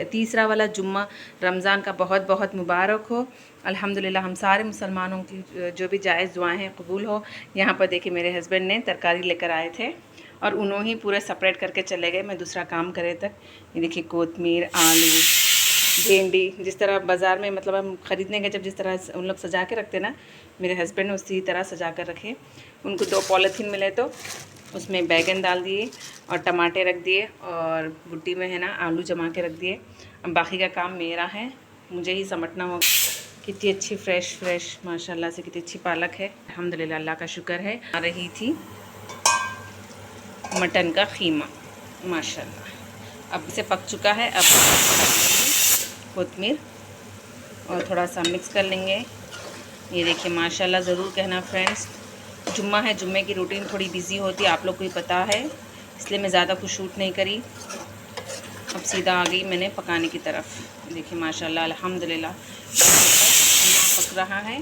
तीसरा वाला जुम्मा रमज़ान का बहुत बहुत मुबारक हो। अल्हम्दुलिल्लाह हम सारे मुसलमानों की जो भी जायज़ दुआएं हैं कबूल हो। यहाँ पर देखिए मेरे हस्बैंड ने तरकारी लेकर आए थे और उन्होंने ही पूरे सेपरेट करके चले गए, मैं दूसरा काम करे तक। ये देखिए कोतमीर, आलू, भिंडी, जिस तरह बाज़ार में मतलब हम ख़रीदने गए जब जिस तरह उन लोग सजा के रखते ना, मेरे हस्बैंड ने उसी तरह सजा कर रखे। उनको 2 पॉलीथीन मिले तो उसमें बैगन डाल दिए और टमाटे रख दिए और बुट्टी में है ना आलू जमा के रख दिए। अब बाकी का काम मेरा है, मुझे ही समेटना होगा। कितनी अच्छी फ्रेश माशाल्लाह से कितनी अच्छी पालक है। अल्हम्दुलिल्लाह, अल्लाह का शुक्र है। आ रही थी मटन का ख़ीमा माशाल्लाह। अब इसे पक चुका है। अब कोतमीर और थोड़ा सा मिक्स कर लेंगे। ये देखिए माशाल्लाह, ज़रूर कहना फ्रेंड्स, जुम्मा है, जुम्मे की रूटीन थोड़ी बिजी होती है, आप लोग को ही पता है, इसलिए मैं ज़्यादा कुछ शूट नहीं करी। अब सीधा आ गई मैंने पकाने की तरफ। देखिए माशाल्लाह अल्हम्दुलिल्लाह पक रहा है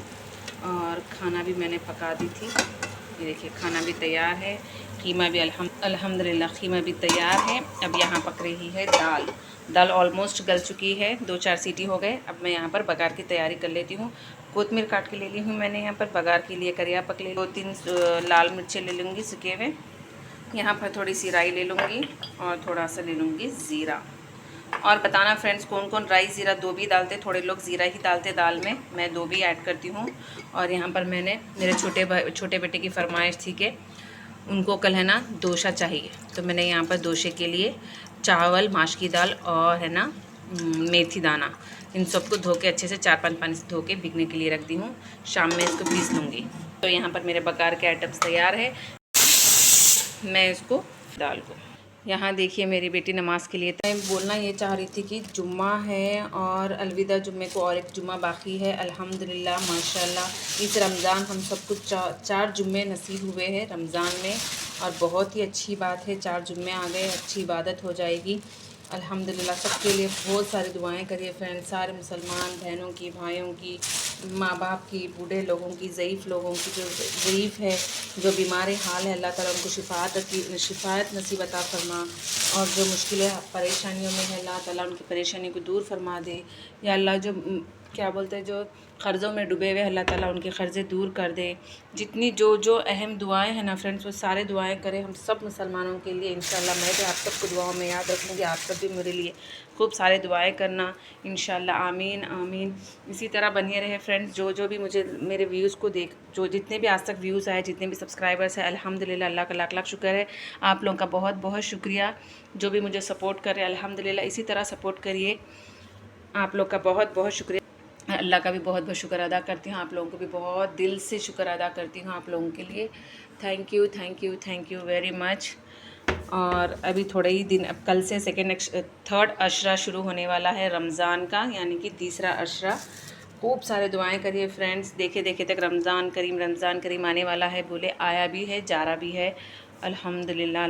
और खाना भी मैंने पका दी थी। ये देखिए खाना भी तैयार है, कीमा भी अल्हम्दुलिल्लाह कीमा भी तैयार है। अब यहाँ पक रही है दाल ऑलमोस्ट गल चुकी है, 2-4 सीटी हो गए। अब मैं यहाँ पर बघार की तैयारी कर लेती हूँ। कोतमीर काट के ले ली हूँ मैंने यहाँ पर बघार के लिए। करिया पक ले, 2-3 लाल मिर्चें ले लूँगी सूखे हुए। यहाँ पर थोड़ी सी राई ले लूँगी और थोड़ा सा ले लूँगी ज़ीरा। और बताना फ्रेंड्स कौन कौन राई ज़ीरा 2 भी डालते, थोड़े लोग ज़ीरा ही डालते दाल में, मैं 2 भी ऐड करती हूँ। और यहाँ पर मैंने मेरे छोटे बेटे की फरमाइश थी कि उनको कल है ना दोशा चाहिए, तो मैंने यहाँ पर दोशे के लिए चावल, माश की दाल और है ना मेथी दाना, इन सबको धो के अच्छे से 4-5 पानी से धो के भीगने के लिए रख दी हूँ। शाम में इसको पीस लूँगी। तो यहाँ पर मेरे बघार के आइटम्स तैयार है, मैं इसको दाल को। यहाँ देखिए मेरी बेटी नमाज़ के लिए, मैं बोलना ये चाह रही थी कि जुम्मा है और अलविदा जुम्मे को और एक जुम्मा बाकी है। अल्हम्दुलिल्लाह माशाल्लाह इस रमज़ान हम सबको 4 जुम्मे नसीब हुए हैं रमज़ान में, और बहुत ही अच्छी बात है, 4 जुम्मे आ गए, अच्छी इबादत हो जाएगी। अल्हम्दुलिल्लाह सबके लिए बहुत सारी दुआएं करिए फ्रेंड्स, सारे मुसलमान बहनों की, भाइयों की, माँ बाप की, बूढ़े लोगों की, ज़ईफ़ लोगों की, जो ज़ईफ़ है, जो बीमार हाल है, अल्लाह ताला उनको शिफायत नसीब अता फरमा। और जो मुश्किलें परेशानियों में है, अल्लाह ताला उनकी परेशानी को दूर फरमा दे। या अल्लाह जो क्या बोलते हैं, जो क़र्ज़ों में डूबे हुए, अल्लाह ताला उनके क़र्ज़े दूर कर दे। जितनी जो अहम दुआएं हैं ना फ्रेंड्स, वो सारे दुआएं करें हम सब मुसलमानों के लिए। इंशाल्लाह मैं भी आप सबको दुआओं में याद रखूँगी, आप सब भी मेरे लिए खूब सारे दुआएं करना इंशाल्लाह। आमीन आमीन। इसी तरह बनिए रहे फ्रेंड्स। जो भी मुझे मेरे व्यूज़ को जो जितने भी आज तक व्यूज़ आए, जितने भी सब्सक्राइबर्स हैं, अल्हम्दुलिल्लाह अल्लाह का लाख लाख शुक्र है। आप लोगों का बहुत बहुत शुक्रिया जो भी मुझे सपोर्ट कर रहे हैं। अल्हम्दुलिल्लाह इसी तरह सपोर्ट करिए, आप लोग का बहुत बहुत शुक्रिया। अल्लाह का भी बहुत बहुत शुक्र अदा करती हूँ, आप लोगों को भी बहुत दिल से शुक्र अदा करती हूँ आप लोगों के लिए। Thank you very much. और अभी थोड़े ही दिन, अब कल से थर्ड अशरा शुरू होने वाला है रमज़ान का, यानी कि तीसरा अशरा। खूब सारे दुआएं करिए फ्रेंड्स। देखे तक रमज़ान करीम आने वाला है, बोले आया भी है, जा रहा भी है। अल्हम्दुलिल्लाह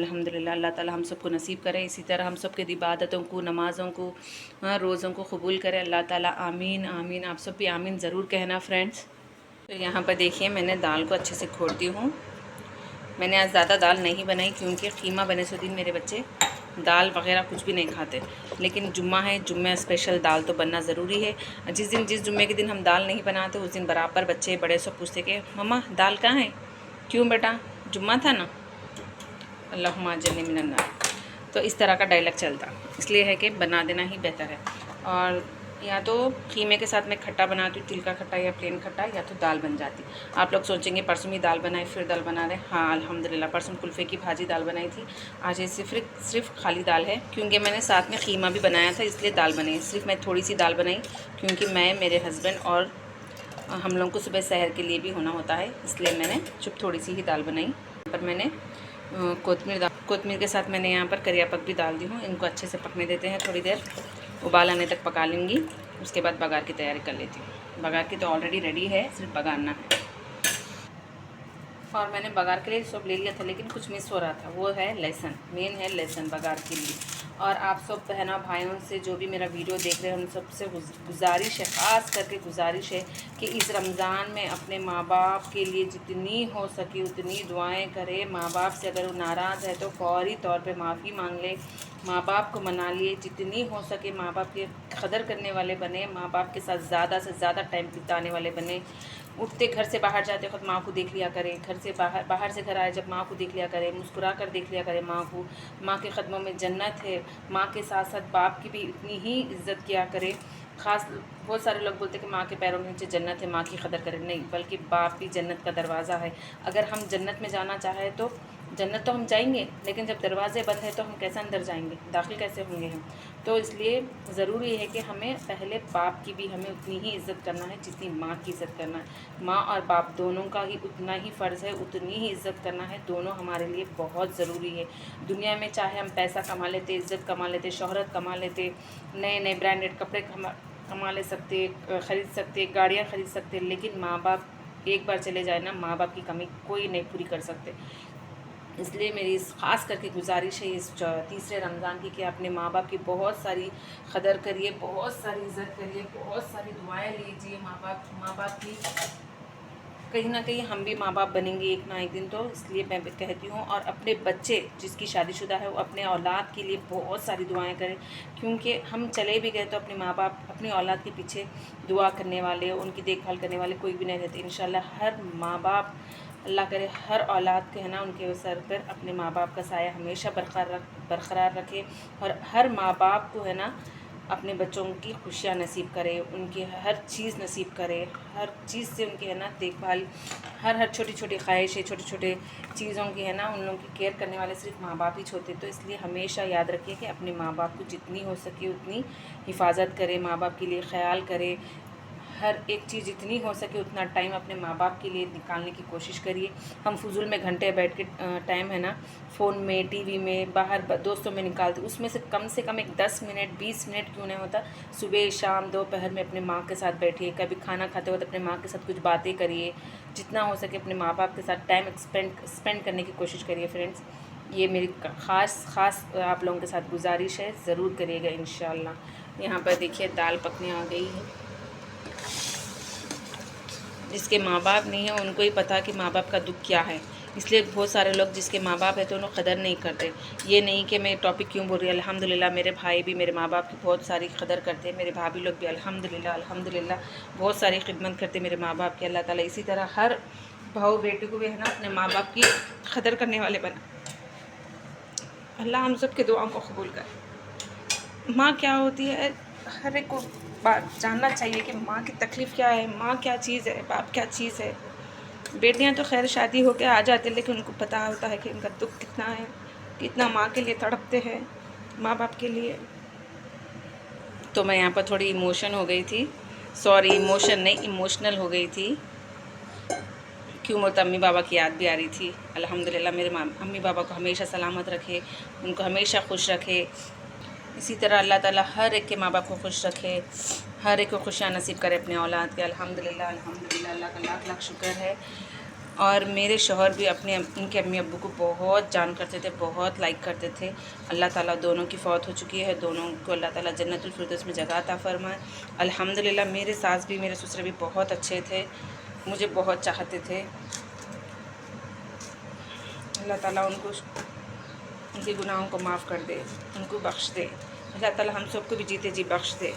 अल्लाह ताला हम सबको नसीब करे। इसी तरह हम सब के इबादतों को, नमाज़ों को, रोज़ों को कबूल करे अल्लाह ताला। आमीन आमीन। आप सब भी आमीन ज़रूर कहना फ्रेंड्स। तो यहाँ पर देखिए मैंने दाल को अच्छे से घोटती हूँ। मैंने आज ज़्यादा दाल नहीं बनाई क्योंकि ख़ीमा बने से दिन मेरे बच्चे दाल वगैरह कुछ भी नहीं खाते, लेकिन जुम्मा है, जुम्मे स्पेशल दाल तो बनना ज़रूरी है। जिस जुम्मे के दिन हम दाल नहीं बनाते उस दिन बराबर बच्चे बड़े सब पूछते कि मम्मा दाल कहाँ है, क्यों बेटा जुम्मा था ना, अल्लाहुम्मा अज्जिरनी मिनन नार। तो इस तरह का डायलॉग चलता, इसलिए है कि बना देना ही बेहतर है। और या तो ख़ीमे के साथ मैं खट्टा बनाती हूँ, तिल का खट्टा या प्लेन खट्टा, या तो दाल बन जाती। आप लोग सोचेंगे परसों ही दाल बनाई फिर दाल बना रहे। हाँ अल्हम्दुलिल्लाह, परसों कुल्फ़े की भाजी दाल बनाई थी, आज ये सिर्फ खाली दाल है, क्योंकि मैंने साथ में ख़ीमा भी बनाया था इसलिए दाल बनी। सिर्फ मैं थोड़ी सी दाल बनाई क्योंकि मैं, मेरे हस्बैंड और हम लोगों को सुबह सहर के लिए भी होना होता है, इसलिए मैंने चुप थोड़ी सी ही दाल बनाई। पर मैंने कोतमीर के साथ मैंने यहाँ पर करिया पक भी डाल दी हूँ। इनको अच्छे से पकने देते हैं, थोड़ी देर उबाल आने तक पका लूँगी। उसके बाद बघार की तैयारी कर लेती हूँ। बघार की तो ऑलरेडी रेडी है, सिर्फ बघारना है। और मैंने बघार के लिए सब ले लिया था, लेकिन कुछ मिस हो रहा था, वो है लहसुन। मेन है लहसुन बघार के लिए। और आप सब बहनों भाइयों से जो भी मेरा वीडियो देख रहे हैं उन सबसे गुजारिश है, ख़ास करके गुजारिश है कि इस रमज़ान में अपने माँ बाप के लिए जितनी हो सके उतनी दुआएं करें। माँ बाप से अगर वो नाराज़ है तो फौरी तौर पे माफ़ी मांग ले, माँ बाप को मना लिए, जितनी हो सके माँ बाप के कदर करने वाले बने, माँ बाप के साथ ज़्यादा से ज़्यादा टाइम बिताने वाले बने। उठते घर से बाहर जाते वक्त माँ को देख लिया करें, घर से बाहर से घर आए जब माँ को देख लिया करें, मुस्कुरा कर देख लिया करें माँ को। माँ के कदमों में जन्नत है। माँ के साथ साथ बाप की भी उतनी ही इज़्ज़त किया करें। ख़ास बहुत सारे लोग बोलते हैं कि माँ के पैरों के नीचे जन्नत है, माँ की कदर करें। नहीं, बल्कि बाप भी जन्नत का दरवाज़ा है। अगर हम जन्नत में जाना चाहें तो जन्नत तो हम जाएंगे, लेकिन जब दरवाजे बंद है तो हम कैसे अंदर जाएंगे, दाखिल कैसे होंगे हम। तो इसलिए ज़रूरी है कि हमें पहले बाप की भी हमें उतनी ही इज़्ज़त करना है जितनी माँ की इज़्ज़त करना है। माँ और बाप दोनों का ही उतना ही फ़र्ज़ है, उतनी ही इज़्ज़त करना है। दोनों हमारे लिए बहुत ज़रूरी है। दुनिया में चाहे हम पैसा कमा लेते, इज़्ज़त कमा लेते, शोहरत कमा लेते, नए नए ब्रांडेड कपड़े कमा ले सकते, ख़रीद सकते, गाड़ियाँ ख़रीद सकते, लेकिन माँ बाप एक बार चले जाए ना, माँ बाप की कमी कोई नहीं पूरी कर सकते। इसलिए मेरी ख़ास करके गुजारिश है इस तीसरे रमज़ान की कि अपने माँ बाप की बहुत सारी कदर करिए, बहुत सारी इज़्ज़त करिए, बहुत सारी दुआएं लीजिए माँ बाप की। कहीं ना कहीं हम भी माँ बाप बनेंगे एक ना एक दिन, तो इसलिए मैं कहती हूँ। और अपने बच्चे जिसकी शादीशुदा है वो अपने औलाद के लिए बहुत सारी दुआएं करें, क्योंकि हम चले भी गए तो अपने माँ बाप अपनी औलाद के पीछे दुआ करने वाले, उनकी देखभाल करने वाले कोई भी नहीं रहते। इंशाल्लाह हर माँ बाप, अल्लाह करे हर औलाद के है ना उनके सर पर अपने माँ बाप का साया हमेशा बरकरार रखे, और हर माँ बाप को है ना अपने बच्चों की खुशियाँ नसीब करे, उनकी हर चीज़ नसीब करे, हर चीज़ से उनकी है ना देखभाल, हर छोटी छोटी ख्वाहिशें, छोटे छोटे चीज़ों की है ना उन लोगों की केयर करने वाले सिर्फ माँ बाप ही होते। तो इसलिए हमेशा याद रखिए कि अपने माँ बाप को जितनी हो सके उतनी हिफाजत करें, माँ बाप के लिए ख्याल करें। हर एक चीज़ जितनी हो सके उतना टाइम अपने माँ बाप के लिए निकालने की कोशिश करिए। हम फजूल में घंटे बैठ के टाइम है ना फ़ोन में, टीवी में, बाहर दोस्तों में निकालते, उसमें से कम एक 10 मिनट 20 मिनट क्यों नहीं होता, सुबह शाम दोपहर में अपने माँ के साथ बैठिए। कभी खाना खाते वक्त अपने माँ के साथ कुछ बातें करिए। जितना हो सके अपने माँ बाप के साथ टाइम स्पेंड करने की कोशिश करिए फ्रेंड्स। ये मेरी ख़ास आप लोगों के साथ गुजारिश है, ज़रूर करिएगा इंशाल्लाह। यहाँ पर देखिए दाल पकने आ गई है। जिसके माँ बाप नहीं है उनको ही पता कि माँ बाप का दुख क्या है। इसलिए बहुत सारे लोग जिसके माँ बाप है तो उन्हें कदर नहीं करते। ये नहीं कि मैं टॉपिक क्यों बोल रही हूँ, अल्हम्दुलिल्लाह मेरे भाई भी मेरे माँ बाप की बहुत सारी कदर करते हैं, मेरे भाभी लोग भी अल्हम्दुलिल्लाह बहुत सारी खिदमत करते मेरे माँ बाप की। अल्लाह ताला इसी तरह हर भाव बेटी को भी है ना अपने माँ बाप की कदर करने वाले बना। अल्लाह हम सब के दुआओं को कबूल करे। माँ क्या होती है हर एक को बात जानना चाहिए कि माँ की तकलीफ़ क्या है, माँ क्या चीज़ है, बाप क्या चीज़ है। बेटियां तो खैर शादी होकर आ जाती हैं, लेकिन उनको पता होता है कि उनका दुख कितना है, कितना माँ के लिए तड़पते हैं, माँ बाप के लिए। तो मैं यहाँ पर थोड़ी इमोशन हो गई थी, सॉरी इमोशन नहीं, इमोशनल हो गई थी। क्यों बोलते अम्मी बाबा की याद भी आ रही थी। अल्हम्दुलिल्लाह मेरे अम्मी बाबा को हमेशा सलामत रखे, उनको हमेशा खुश रखे। इसी तरह अल्लाह ताला हर एक के माँ बाप को खुश रखे, हर एक को खुशियाँ नसीब करे अपने औलाद के। अल्हम्दुलिल्लाह अल्लाह का लाख लाख शुक्र है। और मेरे शौहर भी अपने उनके अम्मी अब्बू को बहुत जान करते थे, बहुत लाइक करते थे। अल्लाह ताला दोनों की फ़ौत हो चुकी है, दोनों को अल्लाह ताला जन्नतुल फिरदौस में जगह अता फरमाए। अल्हम्दुलिल्लाह मेरे सास भी मेरे ससुर भी बहुत अच्छे थे, मुझे बहुत चाहते थे। अल्लाह ताला उनको उनके गुनाहों को माफ़ कर दे, उनको बख्श दे। अल्लाह ताला हम सबको भी जीते जी बख्श दे।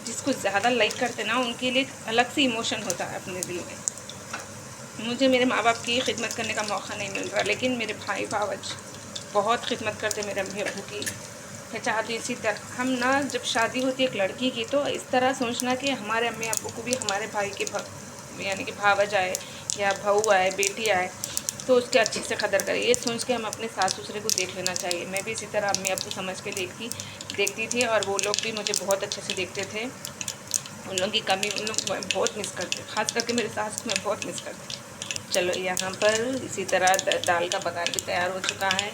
जिसको ज़्यादा लाइक करते ना उनके लिए अलग से इमोशन होता है अपने दिल में। मुझे मेरे माँ बाप की खिदमत करने का मौका नहीं मिल रहा, लेकिन मेरे भाई भावज बहुत खिदमत करते मेरे अम्मी अब्बू की। मैं चाहती इसी तरह हम ना जब शादी होती है एक लड़की की तो इस तरह सोचना कि हमारे अम्मी अब्बू को भी हमारे भाई के यानी कि भावज आए या बहू आए, बेटी आए, तो उसके अच्छे से कदर करें। ये सोच के हम अपने सास ससुरे को देख लेना चाहिए। मैं भी इसी तरह अम्मी अब्बू समझ के देखती थी, और वो लोग भी मुझे बहुत अच्छे से देखते थे। उन लोगों की कमी उन लोग मैं बहुत मिस करती, ख़ास करके मेरे सास को मैं बहुत मिस करती। चलो यहाँ पर इसी तरह दाल का बघार भी तैयार हो चुका है।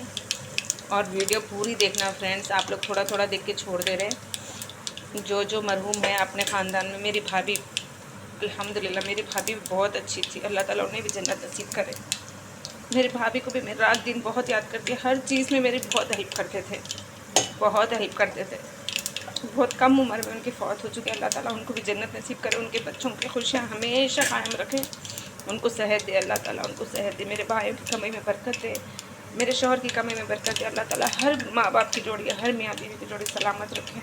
और वीडियो पूरी देखना फ्रेंड्स, आप लोग थोड़ा थोड़ा देख के छोड़ दे रहे। जो मरहूम है अपने ख़ानदान में, मेरी भाभी अल्हम्दुलिल्लाह मेरी भाभी भी बहुत अच्छी थी, अल्लाह ताला उन्हें भी जन्नत नसीब करे। मेरी भाभी को भी मैं रात दिन बहुत याद करती, हर चीज़ में मेरी बहुत हेल्प करते थे, बहुत हेल्प करते थे। बहुत कम उम्र में उनकी फ़ौत हो चुकी है, अल्लाह ताला उनको भी जन्नत नसीब करे, उनके बच्चों की खुशियाँ हमेशा कायम रखे, उनको सेहत दे, अल्लाह ताला उनको सेहत दे, मेरे भाइयों की कमाई में बरकत दे, मेरे शौहर की कमी में बरकत है। अल्लाह ताला हर माँ बाप की जोड़ी, हर मियाँ बीवी की जोड़ी सलामत रखें।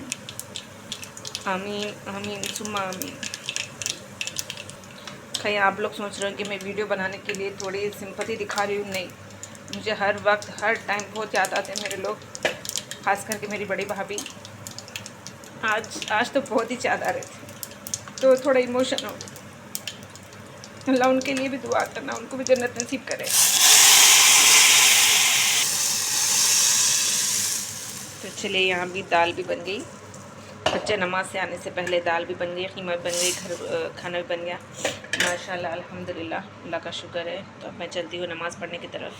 आमीन आमीन सुम्मा आमीन। कहीं आप लोग सोच रहे हो कि मैं वीडियो बनाने के लिए थोड़ी सिंपैथी दिखा रही हूँ, नहीं। मुझे हर वक्त हर टाइम बहुत याद आते हैं मेरे लोग, ख़ास करके मेरी बड़ी भाभी। आज तो बहुत ही याद आ रहे थे, तो थोड़ा इमोशन हो। अल्लाह उनके लिए भी दुआ करना, उनको भी जन्नत नसीब करे। तो चलिए, यहाँ भी दाल भी बन गई। बच्चे नमाज से आने से पहले दाल भी बन गई, कीमा भी बन गई, घर खाना भी बन गया। माशाल्लाह अल्हम्दुलिल्लाह, अल्लाह का शुक्र है। तो अब मैं चलती हूँ नमाज़ पढ़ने की तरफ।